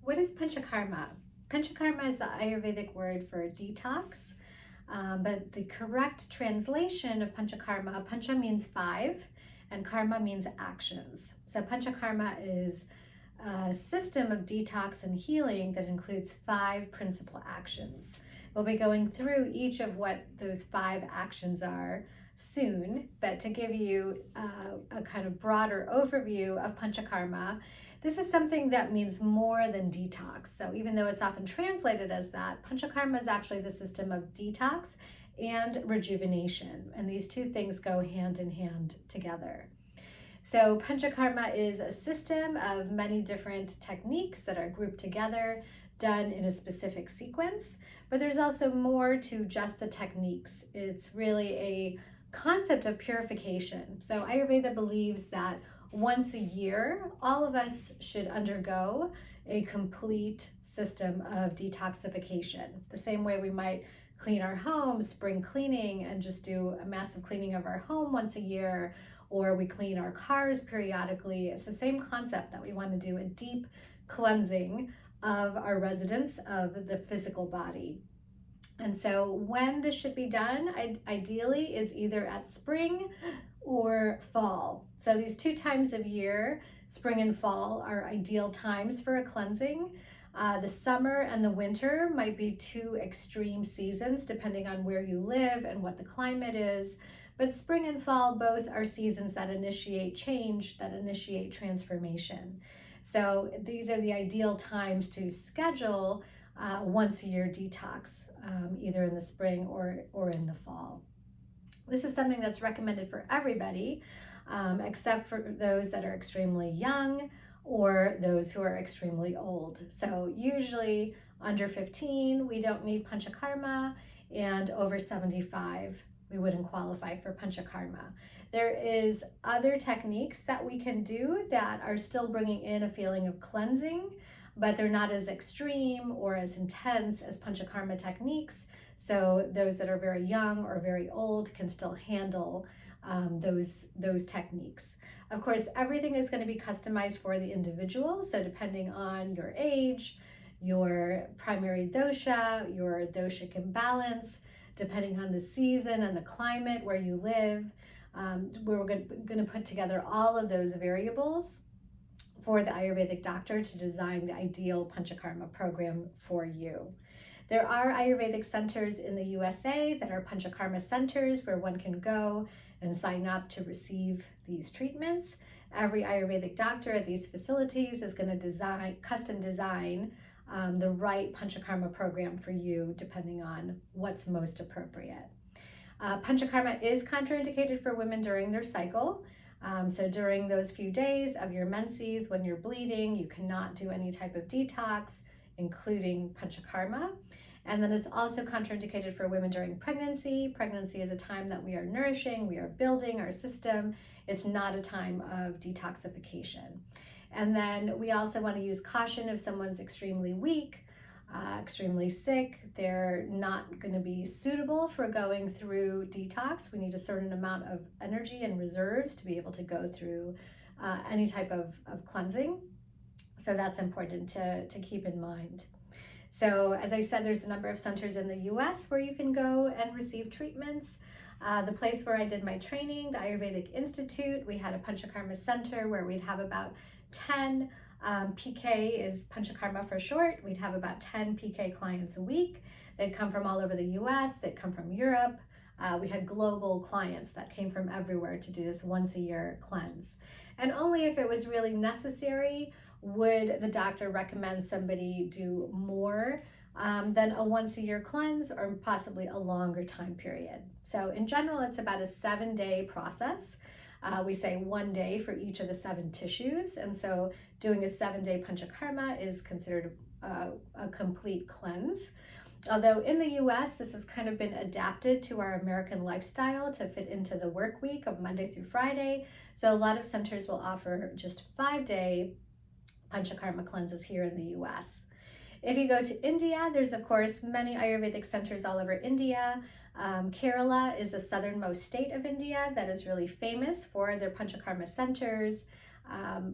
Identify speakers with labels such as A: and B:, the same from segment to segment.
A: What is Panchakarma? Panchakarma is the Ayurvedic word for detox, but the correct translation of Panchakarma, Pancha means five, and karma means actions. So Panchakarma is a system of detox and healing that includes five principal actions. We'll be going through each of what those five actions are soon, but to give you a kind of broader overview of Panchakarma, this is something that means more than detox. So even though it's often translated as that, Panchakarma is actually the system of detox and rejuvenation. And these two things go hand in hand together. So Panchakarma is a system of many different techniques that are grouped together, done in a specific sequence, but there's also more to just the techniques. It's really a concept of purification. So Ayurveda believes that once a year, all of us should undergo a complete system of detoxification. The same way we might clean our home, spring cleaning, and just do a massive cleaning of our home once a year, or we clean our cars periodically. It's the same concept that we want to do a deep cleansing of our residents of the physical body. And so when this should be done, ideally is either at spring or fall. So these two times of year, spring and fall, are ideal times for a cleansing. The summer and the winter might be two extreme seasons depending on where you live and what the climate is. But spring and fall both are seasons that initiate change, that initiate transformation. So these are the ideal times to schedule once a year detox, either in the spring or in the fall. This is something that's recommended for everybody, except for those that are extremely young or those who are extremely old. So usually under 15, we don't need Panchakarma, and over 75, we wouldn't qualify for Panchakarma. There is other techniques that we can do that are still bringing in a feeling of cleansing, but they're not as extreme or as intense as Panchakarma techniques. So those that are very young or very old can still handle those techniques. Of course, everything is going to be customized for the individual. So depending on your age, your primary dosha, your doshic imbalance, depending on the season and the climate where you live, we're going to put together all of those variables for the Ayurvedic doctor to design the ideal Panchakarma program for you. There are Ayurvedic centers in the USA that are Panchakarma centers where one can go and sign up to receive these treatments. Every Ayurvedic doctor at these facilities is going to custom design the right Panchakarma program for you depending on what's most appropriate. Panchakarma is contraindicated for women during their cycle. So during those few days of your menses, when you're bleeding, you cannot do any type of detox, including Panchakarma. And then it's also contraindicated for women during pregnancy. Pregnancy is a time that we are nourishing, we are building our system. It's not a time of detoxification. And then we also want to use caution if someone's extremely weak, extremely sick, they're not going to be suitable for going through detox. We need a certain amount of energy and reserves to be able to go through any type of cleansing. So that's important to keep in mind. So as I said, there's a number of centers in the US where you can go and receive treatments. The place where I did my training, the Ayurvedic Institute, we had a Panchakarma center where we'd have about 10 PK is Panchakarma for short. We'd have about 10 PK clients a week. They'd come from all over the US, they'd come from Europe. We had global clients that came from everywhere to do this once a year cleanse. And only if it was really necessary would the doctor recommend somebody do more than a once a year cleanse or possibly a longer time period. So in general, it's about a 7-day process. We say 1 day for each of the 7 tissues. And so doing a 7-day Panchakarma is considered a complete cleanse. Although in the US, this has kind of been adapted to our American lifestyle to fit into the work week of Monday through Friday. So a lot of centers will offer just 5-day Panchakarma cleanses here in the US. If you go to India, there's of course many Ayurvedic centers all over India. Kerala is the southernmost state of India that is really famous for their Panchakarma centers,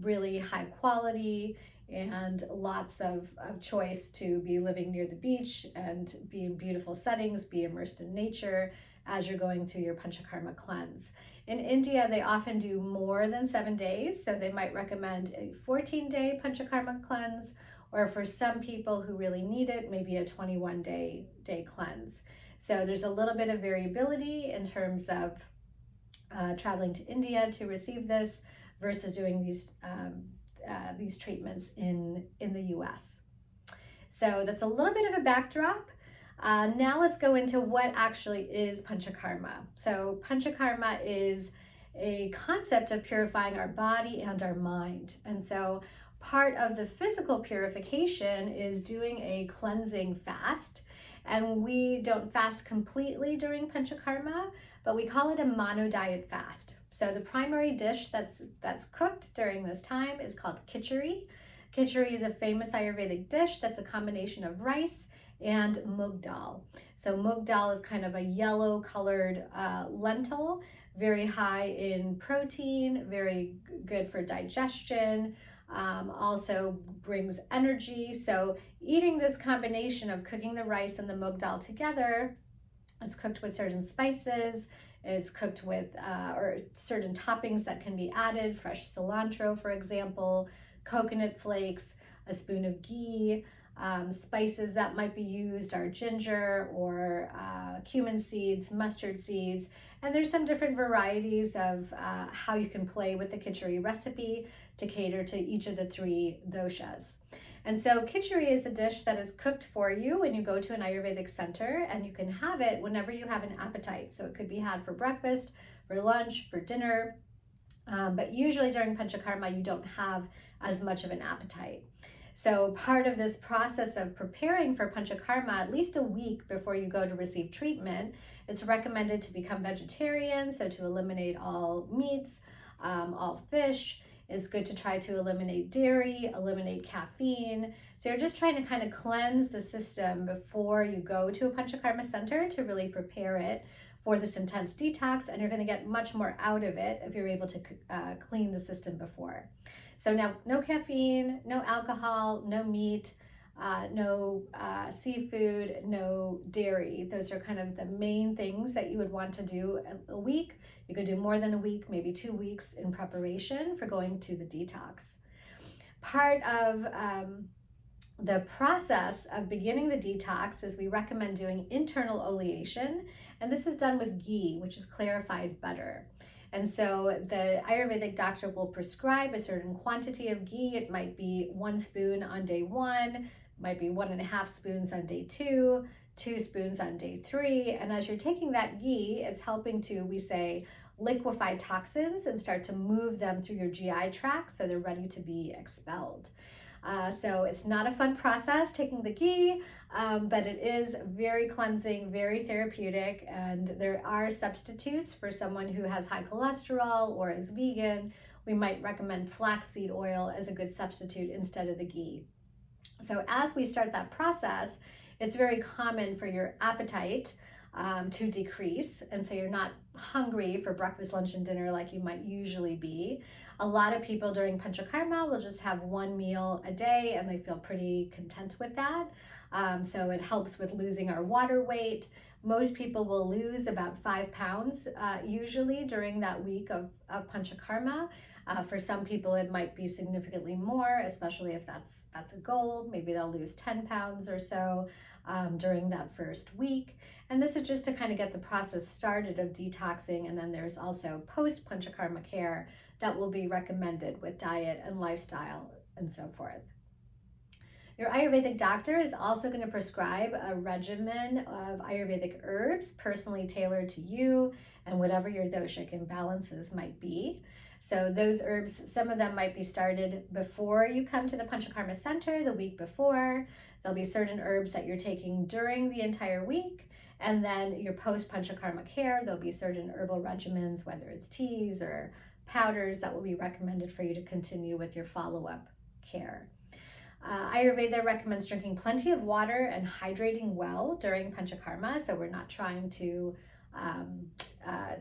A: really high quality and lots of choice to be living near the beach and be in beautiful settings, be immersed in nature as you're going through your Panchakarma cleanse. In India, they often do more than 7 days, so they might recommend a 14-day Panchakarma cleanse, or for some people who really need it, maybe a 21-day cleanse. So there's a little bit of variability in terms of traveling to India to receive this versus doing these treatments in the US. So that's a little bit of a backdrop. Now let's go into what actually is Panchakarma. So Panchakarma is a concept of purifying our body and our mind. And so part of the physical purification is doing a cleansing fast. And we don't fast completely during Panchakarma, but we call it a mono diet fast. So the primary dish that's cooked during this time is called khichdi. Khichdi is a famous Ayurvedic dish that's a combination of rice and moong dal. So moong dal is kind of a yellow colored lentil, very high in protein, very good for digestion, also brings energy. So eating this combination of cooking the rice and the moong dal together, it's cooked with certain spices, it's cooked with or certain toppings that can be added, fresh cilantro, for example, coconut flakes, a spoon of ghee. Spices that might be used are ginger or cumin seeds, mustard seeds, and there's some different varieties of how you can play with the khichdi recipe to cater to each of the 3 doshas. And so khichdi is a dish that is cooked for you when you go to an Ayurvedic center, and you can have it whenever you have an appetite. So it could be had for breakfast, for lunch, for dinner, but usually during Panchakarma you don't have as much of an appetite. So part of this process of preparing for Panchakarma, at least a week before you go to receive treatment, it's recommended to become vegetarian, so to eliminate all meats, all fish. It's good to try to eliminate dairy, eliminate caffeine. So you're just trying to kind of cleanse the system before you go to a Panchakarma center to really prepare it for this intense detox, and you're going to get much more out of it if you're able to clean the system before. So now, no caffeine, no alcohol, no meat, no seafood, no dairy. Those are kind of the main things that you would want to do a week. You could do more than a week, maybe 2 weeks in preparation for going to the detox. Part of the process of beginning the detox is we recommend doing internal oleation, and this is done with ghee, which is clarified butter. And so the Ayurvedic doctor will prescribe a certain quantity of ghee. It might be 1 spoon on day 1, might be 1.5 spoons on day 2, 2 spoons on day 3. And as you're taking that ghee, it's helping to, we say, liquefy toxins and start to move them through your GI tract so they're ready to be expelled. So it's not a fun process taking the ghee, but it is very cleansing, very therapeutic, and there are substitutes for someone who has high cholesterol or is vegan. We might recommend flaxseed oil as a good substitute instead of the ghee. So as we start that process, it's very common for your appetite to decrease, and so you're not hungry for breakfast, lunch, and dinner like you might usually be. A lot of people during Panchakarma will just have 1 meal a day, and they feel pretty content with that. So it helps with losing our water weight. Most people will lose about 5 pounds usually during that week of Panchakarma. For some people, it might be significantly more, especially if that's a goal. Maybe they'll lose 10 pounds or so during that first week. And this is just to kind of get the process started of detoxing. And then there's also post Panchakarma care that will be recommended with diet and lifestyle and so forth. Your Ayurvedic doctor is also going to prescribe a regimen of Ayurvedic herbs personally tailored to you and whatever your doshic imbalances might be. So those herbs, some of them might be started before you come to the Panchakarma Center, the week before. There'll be certain herbs that you're taking during the entire week. And then your post-Panchakarma care, there'll be certain herbal regimens, whether it's teas or powders, that will be recommended for you to continue with your follow-up care. Ayurveda recommends drinking plenty of water and hydrating well during Panchakarma, so we're not trying to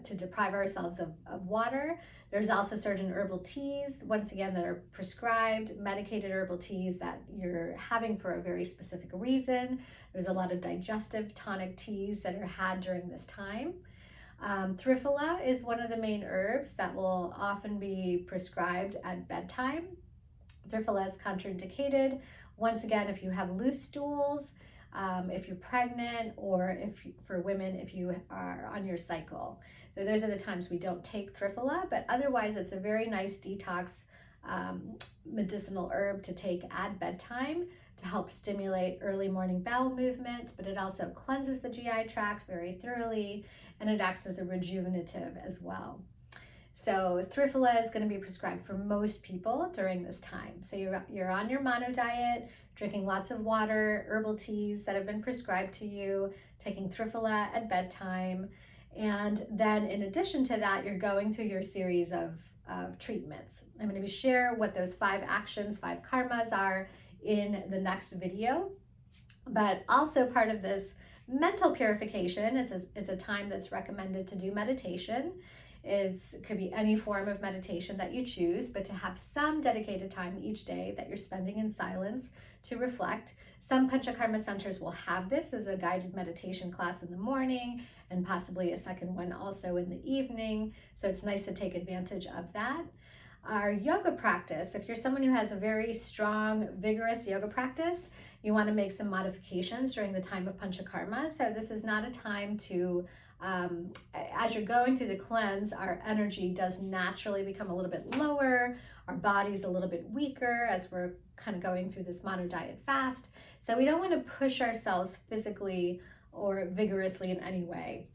A: to deprive ourselves of water. There's also certain herbal teas, once again, that are prescribed, medicated herbal teas that you're having for a very specific reason. There's a lot of digestive tonic teas that are had during this time. Triphala is one of the main herbs that will often be prescribed at bedtime. Triphala is contraindicated, once again, if you have loose stools, if you're pregnant, or if for women, if you are on your cycle. So those are the times we don't take Triphala, but otherwise it's a very nice detox medicinal herb to take at bedtime to help stimulate early morning bowel movement, but it also cleanses the GI tract very thoroughly, and it acts as a rejuvenative as well. So Triphala is going to be prescribed for most people during this time. So you're on your mono diet, drinking lots of water, herbal teas that have been prescribed to you, taking Triphala at bedtime. And then in addition to that, you're going through your series of treatments. I'm going to share what those 5 actions, 5 karmas are in the next video. But also part of this mental purification is a time that's recommended to do meditation. It could be any form of meditation that you choose, but to have some dedicated time each day that you're spending in silence to reflect. Some Panchakarma centers will have this as a guided meditation class in the morning, and possibly a second one also in the evening. So it's nice to take advantage of that. Our yoga practice, if you're someone who has a very strong, vigorous yoga practice, you want to make some modifications during the time of Panchakarma. So this is not a time to as you're going through the cleanse, our energy does naturally become a little bit lower, our body's a little bit weaker as we're kind of going through this mono diet fast. So we don't want to push ourselves physically or vigorously in any way.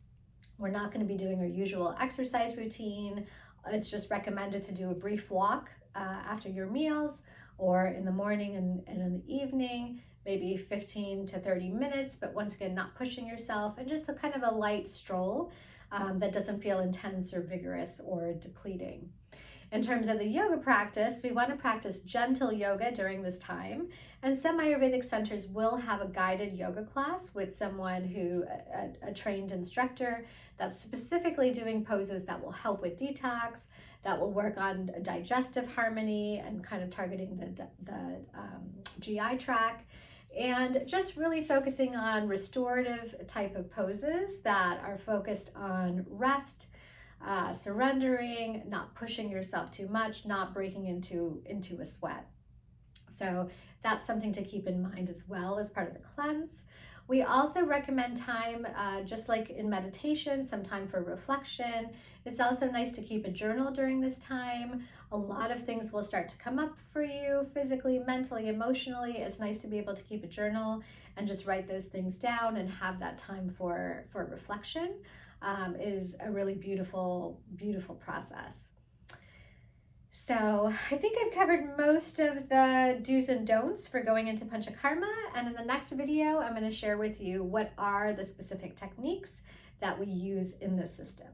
A: We're not going to be doing our usual exercise routine. It's just recommended to do a brief walk after your meals, or in the morning and in the evening, maybe 15 to 30 minutes, but once again, not pushing yourself, and just a kind of a light stroll that doesn't feel intense or vigorous or depleting. In terms of the yoga practice, we want to practice gentle yoga during this time, and some Ayurvedic centers will have a guided yoga class with someone who, a trained instructor, that's specifically doing poses that will help with detox, that will work on digestive harmony and kind of targeting the GI tract, and just really focusing on restorative type of poses that are focused on rest, surrendering, not pushing yourself too much, not breaking into a sweat. So that's something to keep in mind as well as part of the cleanse. We also recommend time, just like in meditation, some time for reflection. It's also nice to keep a journal during this time. A lot of things will start to come up for you physically, mentally, emotionally. It's nice to be able to keep a journal and just write those things down and have that time for reflection. Is a really beautiful, beautiful process. So I think I've covered most of the do's and don'ts for going into Panchakarma, and in the next video, I'm going to share with you what are the specific techniques that we use in this system.